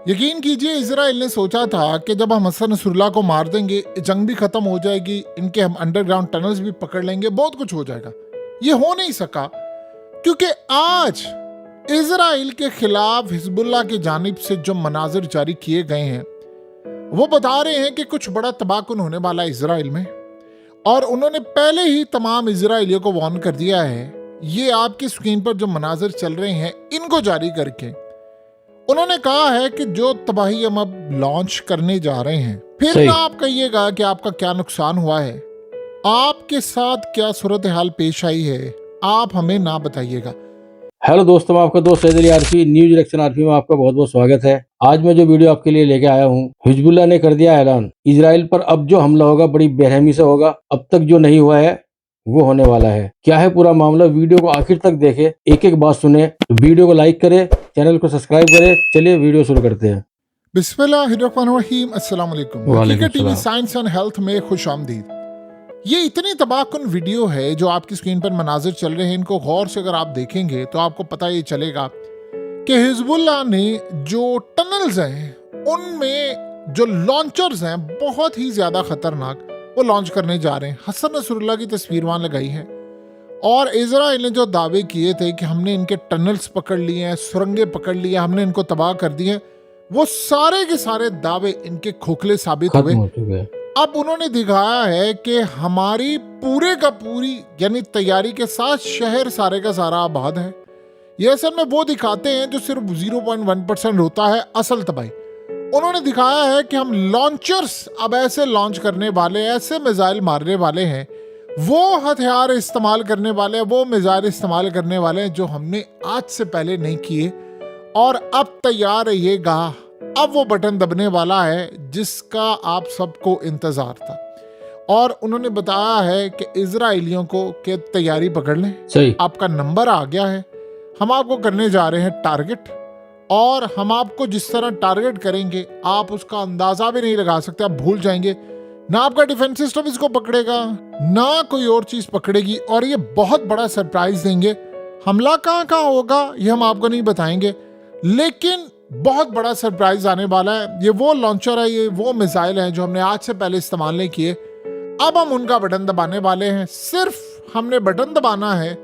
यकीन कीजिए, इजराइल ने सोचा था कि जब हम हसन नसरुल्लाह को मार देंगे, जंग भी खत्म हो जाएगी, इनके हम अंडरग्राउंड टनल्स भी पकड़ लेंगे, बहुत कुछ हो जाएगा। ये हो नहीं सका, क्योंकि आज इजराइल के खिलाफ हिजबुल्लाह की जानिब से जो मनाजिर जारी किए गए हैं, वो बता रहे हैं कि कुछ बड़ा तबाहकुन होने वाला है इजराइल में। और उन्होंने पहले ही तमाम इजराइलियों को वार्न कर दिया है। ये आपकी स्क्रीन पर जो मनाजिर चल रहे हैं, इनको जारी करके उन्होंने कहा है कि जो तबाही हम अब लॉन्च करने जा रहे हैं, फिर ना आप कहिएगा कि आपका क्या नुकसान हुआ है, आपके साथ क्या सूरत हाल पेश आई है, आप हमें ना बताइएगा। हेलो दोस्तों, मैं आपका दोस्त सैयद अली आरफी, न्यूज डायरेक्शन आरफी में आपका बहुत बहुत स्वागत है। आज मैं जो वीडियो आपके लिए लेके आया हूँ, हिजबुल्लाह ने कर दिया ऐलान, इजराइल पर अब जो हमला होगा बड़ी बेरहमी से होगा। अब तक जो नहीं हुआ है वो होने वाला है। क्या है पूरा मामला, वीडियो को आखिर तक देखें, एक एक बात सुने। वीडियो को लाइक करें, चैनल को सब्सक्राइब करें। चलिए वीडियो शुरू करते हैं। बिस्मिल्लाहिर्रहमानिर्रहीम, अस्सलाम वालेकुम। हकीकत टीवी साइंस एंड हेल्थ में खुश आमदीद। ये इतनी तबाहकुन वीडियो है जो आपकी स्क्रीन पर मनाजिर चल रहे हैं, इनको गौर से अगर आप देखेंगे तो आपको पता ये चलेगा कि हिजबुल्लाह ने जो टनल्स हैं उनमें जो लॉन्चर्स हैं बहुत ही ज्यादा खतरनाक, वो लॉन्च करने जा रहे हैं। हसन नसरुल्लाह की तस्वीर वहां लगाई है और इजराइल ने जो दावे किए थे कि हमने इनके टनल्स पकड़ लिए हैं, सुरंगें पकड़ ली हैं, हमने इनको तबाह कर दिए, वो सारे के सारे दावे इनके खोखले साबित हुए। अब उन्होंने दिखाया है कि हमारी पूरे का पूरी यानी तैयारी के साथ शहर सारे का सारा आबाद है। ये असल में वो दिखाते हैं जो सिर्फ 0.1% होता है असल तबाही। उन्होंने दिखाया है कि हम लॉन्चर्स अब ऐसे लॉन्च करने वाले, ऐसे मिसाइल मारने वाले हैं, वो हथियार इस्तेमाल करने वाले हैं, वो मिसाइल इस्तेमाल करने वाले हैं जो हमने आज से पहले नहीं किए। और अब तैयार रहिएगा, अब वो बटन दबने वाला है जिसका आप सबको इंतजार था। और उन्होंने बताया है कि इजराइलियों को कि तैयारी पकड़ लें, सही, आपका नंबर आ गया है, हम आपको करने जा रहे हैं टारगेट। और हम आपको जिस तरह टारगेट करेंगे आप उसका अंदाजा भी नहीं लगा सकते, आप भूल जाएंगे। ना आपका डिफेंस सिस्टम इसको पकड़ेगा, ना कोई और चीज पकड़ेगी। और ये बहुत बड़ा सरप्राइज देंगे। हमला कहाँ कहाँ होगा ये हम आपको नहीं बताएंगे, लेकिन बहुत बड़ा सरप्राइज आने वाला है। ये वो लॉन्चर है, ये वो मिसाइल है जो हमने आज से पहले इस्तेमाल नहीं किए, अब हम उनका बटन दबाने वाले हैं। सिर्फ हमने बटन दबाना है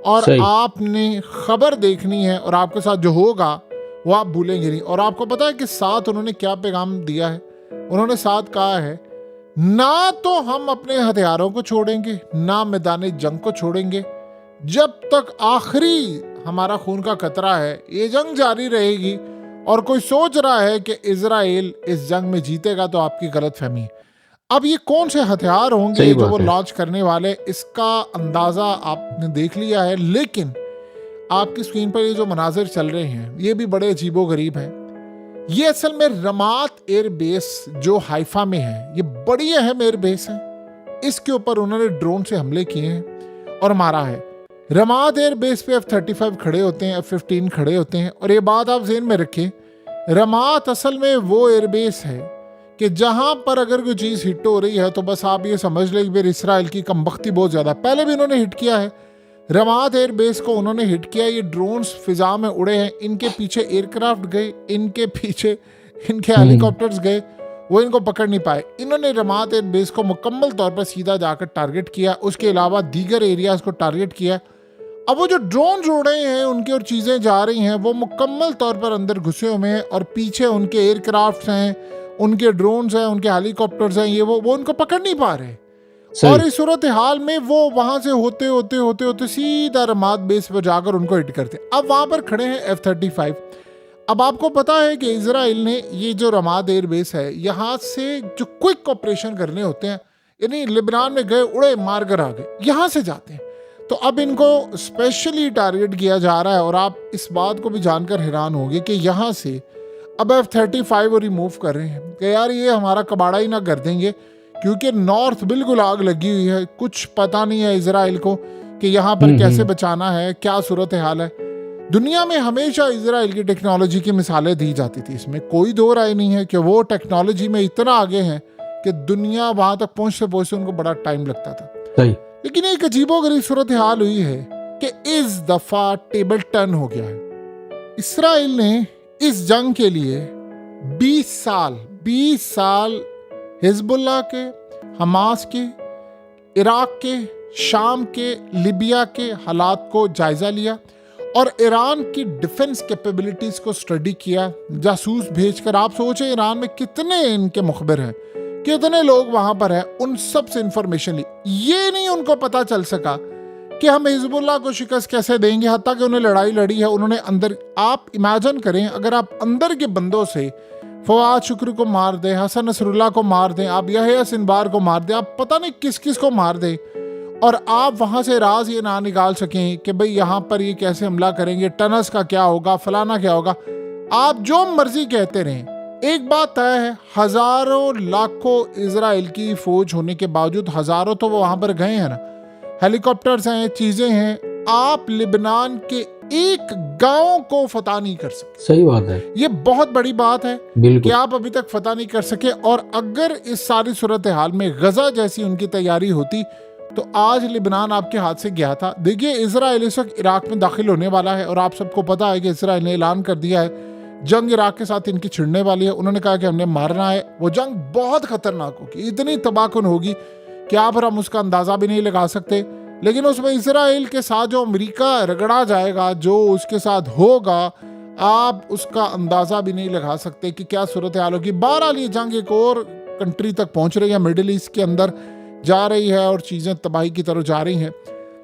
और आपने खबर देखनी है, और आपके साथ जो होगा वो आप भूलेंगे नहीं। और आपको पता है कि साथ उन्होंने क्या पैगाम दिया है? उन्होंने साथ कहा है, ना तो हम अपने हथियारों को छोड़ेंगे, ना मैदान जंग को छोड़ेंगे, जब तक आखिरी हमारा खून का कतरा है ये जंग जारी रहेगी। और कोई सोच रहा है कि इजराइल इस जंग में जीतेगा तो आपकी गलतफहमी है। अब ये कौन से हथियार होंगे जो वो लॉन्च करने वाले, इसका अंदाजा आपने देख लिया है। लेकिन आपकी स्क्रीन पर ये जो मनाजिर चल रहे हैं ये भी बड़े अजीबोगरीब हैं। ये असल में रमात एयर बेस जो हाइफा में है, ये बड़ी अहम एयर बेस है। इसके ऊपर उन्होंने ड्रोन से हमले किए हैं और मारा है। रमात एयर बेस पे F-35 खड़े होते हैं, F-15 खड़े होते हैं। और ये बात आप ज़हन में रखें, रमात असल में वो एयरबेस है कि जहां पर अगर कोई चीज़ हिट हो रही है तो बस आप ये समझ लें फिर इसराइल की कमबख्ती बहुत ज़्यादा। पहले भी उन्होंने हिट किया है, रमात एयरबेस को उन्होंने हिट किया। ये ड्रोन्स फिजा में उड़े हैं, इनके पीछे एयरक्राफ्ट गए, इनके पीछे इनके हेलीकॉप्टर्स गए, वो इनको पकड़ नहीं पाए। इन्होंने रमात एयरबेस को मुकम्मल तौर पर सीधा जाकर टारगेट किया, उसके अलावा दीगर एरियाज को टारगेट किया। अब वो जो ड्रोन उड़ रहे हैं उनकी और चीज़ें जा रही हैं, वो मुकम्मल तौर पर अंदर घुसे हुए हैं और पीछे उनके एयरक्राफ्ट हैं, उनके ड्रोन्स हैं, उनके हेलीकॉप्टर्स हैं, ये वो उनको पकड़ नहीं पा रहे। और इस सूरत हाल में वो वहां से होते होते होते होते सीधा रमात बेस पर जाकर उनको हिट करते। अब वहां पर खड़े हैं F-35। अब आपको पता है कि इजराइल ने ये जो रमात एयर बेस है, यहाँ से जो क्विक ऑपरेशन करने होते हैं, यानी लिबनान में गए, उड़े, मार कर आ गए, यहाँ से जाते हैं। तो अब इनको स्पेशली टारगेट किया जा रहा है। और आप इस बात को भी जानकर हैरान होंगे कि यहाँ से अब F-35 रिमूव कर रहे हैं कि यार ये हमारा कबाड़ा ही ना कर देंगे, क्योंकि नॉर्थ बिल्कुल आग लगी हुई है। कुछ पता नहीं है इजराइल को कि यहाँ पर कैसे बचाना है, क्या सूरत हाल है। दुनिया में हमेशा इजराइल की टेक्नोलॉजी की मिसालें दी जाती थी, इसमें कोई दो राय नहीं है कि वो टेक्नोलॉजी में इतना आगे है कि दुनिया वहां तक पहुंचते उनको बड़ा टाइम लगता था। लेकिन एक अजीबोगरीब सूरत हाल हुई है कि इस दफा टेबल टर्न हो गया है। इसराइल ने इस जंग के लिए 20 साल हिजबुल्लाह के, हमास के, इराक के, शाम के, लिबिया के हालात को जायजा लिया और ईरान की डिफेंस कैपेबिलिटीज को स्टडी किया, जासूस भेजकर। आप सोचे ईरान में कितने इनके मुखबिर हैं, कितने लोग वहां पर हैं, उन सब से इंफॉर्मेशन ली। ये नहीं उनको पता चल सका कि हम हिजबुल्लाह को शिकस्त कैसे देंगे, हत्ता कि उन्हें लड़ाई लड़ी है उन्होंने अंदर। आप इमेजिन करें अगर आप अंदर के बंदों से फवाद शुक्र को मार दें, हसन नसरुल्लाह को मार दें, आप यहया सिनवार को मार दें, आप पता नहीं किस किस को मार दें, और आप वहां से राज ये ना निकाल सकें कि भाई यहाँ पर ये कैसे हमला करेंगे, टनस का क्या होगा, फलाना क्या होगा। आप जो मर्जी कहते रहें, एक बात तय है, हजारों लाखों इजराइल की फौज होने के बावजूद, हजारों तो वो वहां पर गए हैं ना, हेलीकॉप्टर्स हैं, चीजें हैं, आप लिबनान के एक गांव को फतह नहीं कर सकते। सही बात है, ये बहुत बड़ी बात है बिल्कुल कि आप अभी तक फतह नहीं कर सके। और अगर इस सारी सूरत हाल में गजा जैसी उनकी तैयारी होती तो आज लिबनान आपके हाथ से गया था। देखिए इजराइल इस वक्त इराक में दाखिल होने वाला है और आप सबको पता है कि इजराइल ने ऐलान कर दिया है जंग इराक के साथ इनकी छिड़ने वाली है। उन्होंने कहा कि हमने मारना है। वो जंग बहुत खतरनाक होगी, इतनी तबाहकुन होगी कि आप और हम उसका अंदाजा भी नहीं लगा सकते। लेकिन उसमें इजराइल के साथ जो अमेरिका रगड़ा जाएगा, जो उसके साथ होगा, आप उसका अंदाजा भी नहीं लगा सकते कि क्या सूरत हाल होगी। बहरहाल ये जंग एक और कंट्री तक पहुंच रही है, मिडिल ईस्ट के अंदर जा रही है और चीजें तबाही की तरफ जा रही हैं।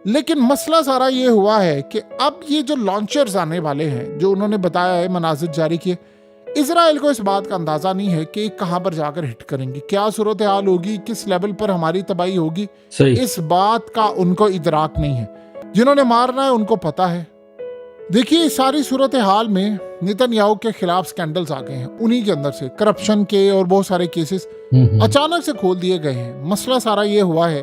लेकिन मसला सारा ये हुआ है कि अब ये जो लॉन्चर्स आने वाले हैं, जो उन्होंने बताया है, मनाजिर जारी किए, इजराइल को इस बात का अंदाजा नहीं है कि कहां पर जाकर हिट करेंगे, क्या सूरत हाल होगी, किस लेवल पर हमारी तबाही होगी। इस बात का उनको इदराक नहीं है। जिन्होंने मारना है उनको पता है। देखिए इस सारी सूरत हाल में नेतन्याहू के खिलाफ स्कैंडल्स आ गए हैं, उन्हीं के अंदर से करप्शन के और बहुत सारे केसेस अचानक से खोल दिए गए हैं। मसला सारा ये हुआ है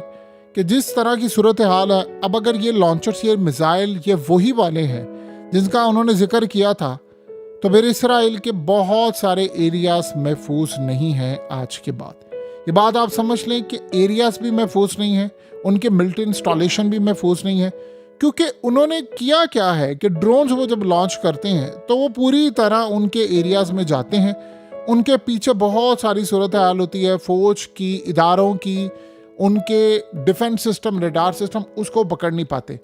कि जिस तरह की सूरत हाल है, अब अगर ये लॉन्चर्स, ये मिसाइल, ये वही वाले हैं जिनका उन्होंने जिक्र किया था, तो फिर इसराइल के बहुत सारे एरियाज महफूज नहीं हैं आज के बाद। ये बात आप समझ लें कि एरियाज भी महफूज नहीं है, उनके मिलिट्री इंस्टॉलेशन भी महफूज नहीं है। क्योंकि उन्होंने किया क्या है कि ड्रोन्स वो जब लॉन्च करते हैं तो वो पूरी तरह उनके एरियाज में जाते हैं, उनके पीछे बहुत सारी सूरत हाल होती है, फौज की, इदारों की, उनके डिफेंस सिस्टम, रडार सिस्टम उसको पकड़ नहीं पाते।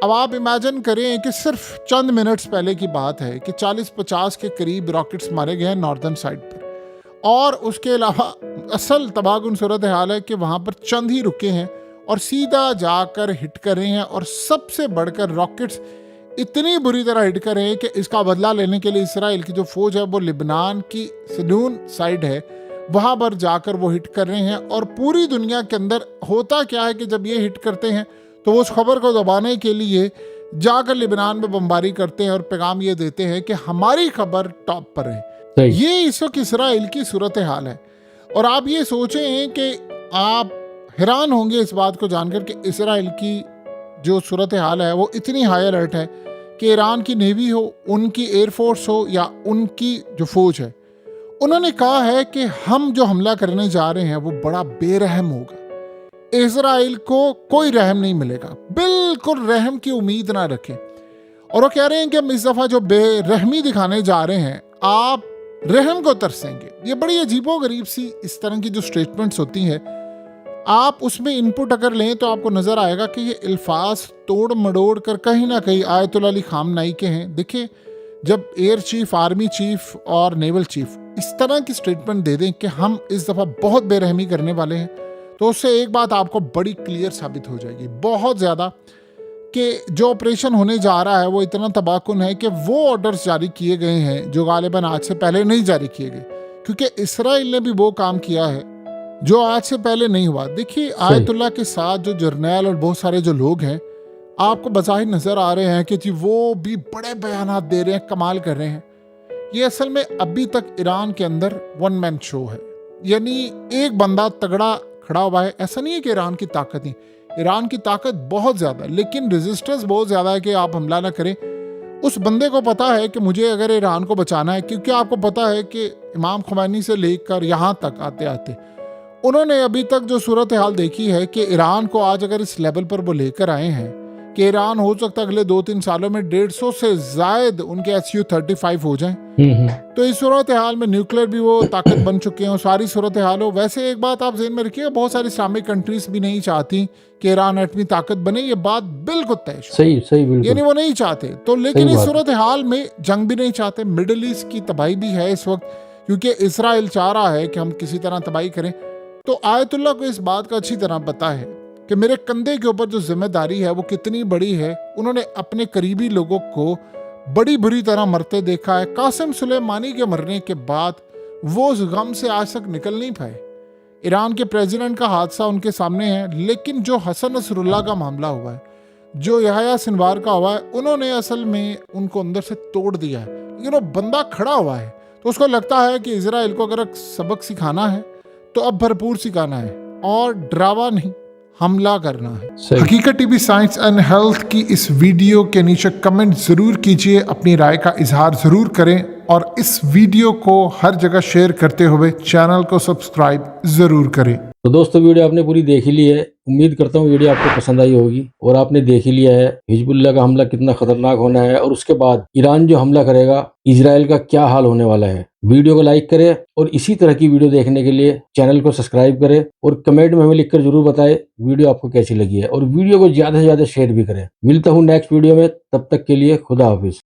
अब आप इमेजिन करें कि सिर्फ चंद मिनट्स पहले की बात है कि 40-50 के करीब रॉकेट्स मारे गए हैं नॉर्दर्न साइड पर, और उसके अलावा असल तबाहकुन सूरत हाल है कि वहाँ पर चंद ही रुके हैं और सीधा जाकर हिट कर रहे हैं। और सबसे बढ़कर रॉकेट्स इतनी बुरी तरह हिट कर रहे हैं कि इसका बदला लेने के लिए इसराइल की जो फौज है वो लिबनान की सनून साइड है, वहाँ पर जाकर वो हिट कर रहे हैं। और पूरी दुनिया के अंदर होता क्या है कि जब ये हिट करते हैं तो वो उस खबर को दबाने के लिए जाकर लिबनान में बमबारी करते हैं और पैगाम ये देते हैं कि हमारी खबर टॉप पर है। ये इस वक्त इसराइल की सूरत हाल है। और आप ये सोचें कि आप हैरान होंगे इस बात को जानकर कि इसराइल की जो सूरत हाल है वो इतनी हाई अलर्ट है कि ईरान की नेवी हो, उनकी एयरफोर्स हो या उनकी जो फौज है, उन्होंने कहा है कि हम जो हमला करने जा रहे हैं वो बड़ा बेरहम होगा। इजराइल को कोई रहम नहीं मिलेगा, बिल्कुल रहम की उम्मीद ना रखें। और वो कह रहे हैं कि हम इस दफा जो बेरहमी दिखाने जा रहे हैं आप रहम को तरसेंगे। ये बड़ी अजीबोगरीब सी इस तरह की जो स्टेटमेंट्स होती हैं, आप उसमें इनपुट अगर लें तो आपको नजर आएगा कि ये अल्फाज तोड़ मड़ोड़ कर कहीं ना कहीं आयतुल्लाह अली खामनाई के हैं। देखिए जब एयर चीफ, आर्मी चीफ और नेवल चीफ इस तरह की स्टेटमेंट दे दें कि हम इस दफा बहुत बेरहमी करने वाले हैं, तो उससे एक बात आपको बड़ी क्लियर साबित हो जाएगी बहुत ज़्यादा कि जो ऑपरेशन होने जा रहा है वो इतना तबाहकुन है कि वो ऑर्डर्स जारी किए गए हैं जो गालिबन आज से पहले नहीं जारी किए गए, क्योंकि इसराइल ने भी वो काम किया है जो आज से पहले नहीं हुआ। देखिए आयतुल्लाह के साथ जो जर्नैल और बहुत सारे जो लोग हैं आपको बज़ाहिर नज़र आ रहे हैं कि जी वो भी बड़े बयानात दे रहे हैं, कमाल कर रहे हैं। ये असल में अभी तक ईरान के अंदर वन मैन शो है, यानी एक बंदा तगड़ा खड़ा हुआ है। ऐसा नहीं है कि ईरान की ताकत नहीं, ईरान की ताकत बहुत ज़्यादा, लेकिन रेजिस्टेंस बहुत ज़्यादा है कि आप हमला ना करें। उस बंदे को पता है कि मुझे अगर ईरान को बचाना है, क्योंकि आपको पता है कि इमाम खुमैनी से लेकर यहाँ तक आते आते उन्होंने अभी तक जो सूरत हाल देखी है कि ईरान को आज अगर इस लेवल पर वो लेकर आए हैं कि ईरान हो सकता है अगले 2-3 सालों में 150 से जायद उनके Su-35 हो जाएं। तो इस सूरत हाल में न्यूक्लियर भी वो ताकत बन चुके हैं, सारी सूरत हाल हो। वैसे एक बात आप ज़हन में रखिएगा, बहुत सारी इस्लामिक कंट्रीज भी नहीं चाहती कि ईरान एटमी ताकत बने, ये बात बिल्कुल तय है। सही बिल्कुल, यानी वो नहीं चाहते। तो लेकिन इस सूरत हाल में जंग भी नहीं चाहते, मिडिल ईस्ट की तबाही भी है इस वक्त, क्योंकि इसराइल चाह रहा है कि हम किसी तरह तबाही करें। तो आयतुल्लाह को इस बात का अच्छी तरह पता है कि मेरे कंधे के ऊपर जो जिम्मेदारी है वो कितनी बड़ी है। उन्होंने अपने करीबी लोगों को बड़ी बुरी तरह मरते देखा है। कासिम सुलेमानी के मरने के बाद वो उस गम से आज तक निकल नहीं पाए। ईरान के प्रेसिडेंट का हादसा उनके सामने है, लेकिन जो हसन नसरुल्लाह का मामला हुआ है, जो यहया सिनवार का हुआ है, उन्होंने असल में उनको अंदर से तोड़ दिया है। लेकिन वो बंदा खड़ा हुआ है, तो उसको लगता है कि इजराइल को अगर सबक सिखाना है तो अब भरपूर सिखाना है और ड्रावा नहीं, हमला करना है। हकीकत टीवी साइंस एंड हेल्थ की इस वीडियो के नीचे कमेंट जरूर कीजिए, अपनी राय का इजहार जरूर करें और इस वीडियो को हर जगह शेयर करते हुए चैनल को सब्सक्राइब जरूर करें। तो दोस्तों वीडियो आपने पूरी देख ही ली है, उम्मीद करता हूँ वीडियो आपको पसंद आई होगी और आपने देख ही लिया है हिजबुल्लाह का हमला कितना खतरनाक होना है और उसके बाद ईरान जो हमला करेगा इजराइल का क्या हाल होने वाला है। वीडियो को लाइक करें और इसी तरह की वीडियो देखने के लिए चैनल को सब्सक्राइब करें और कमेंट में हमें लिखकर जरूर बताएं वीडियो आपको कैसी लगी है और वीडियो को ज्यादा से ज्यादा शेयर भी करें। मिलता हूँ नेक्स्ट वीडियो में, तब तक के लिए खुदा हाफिज।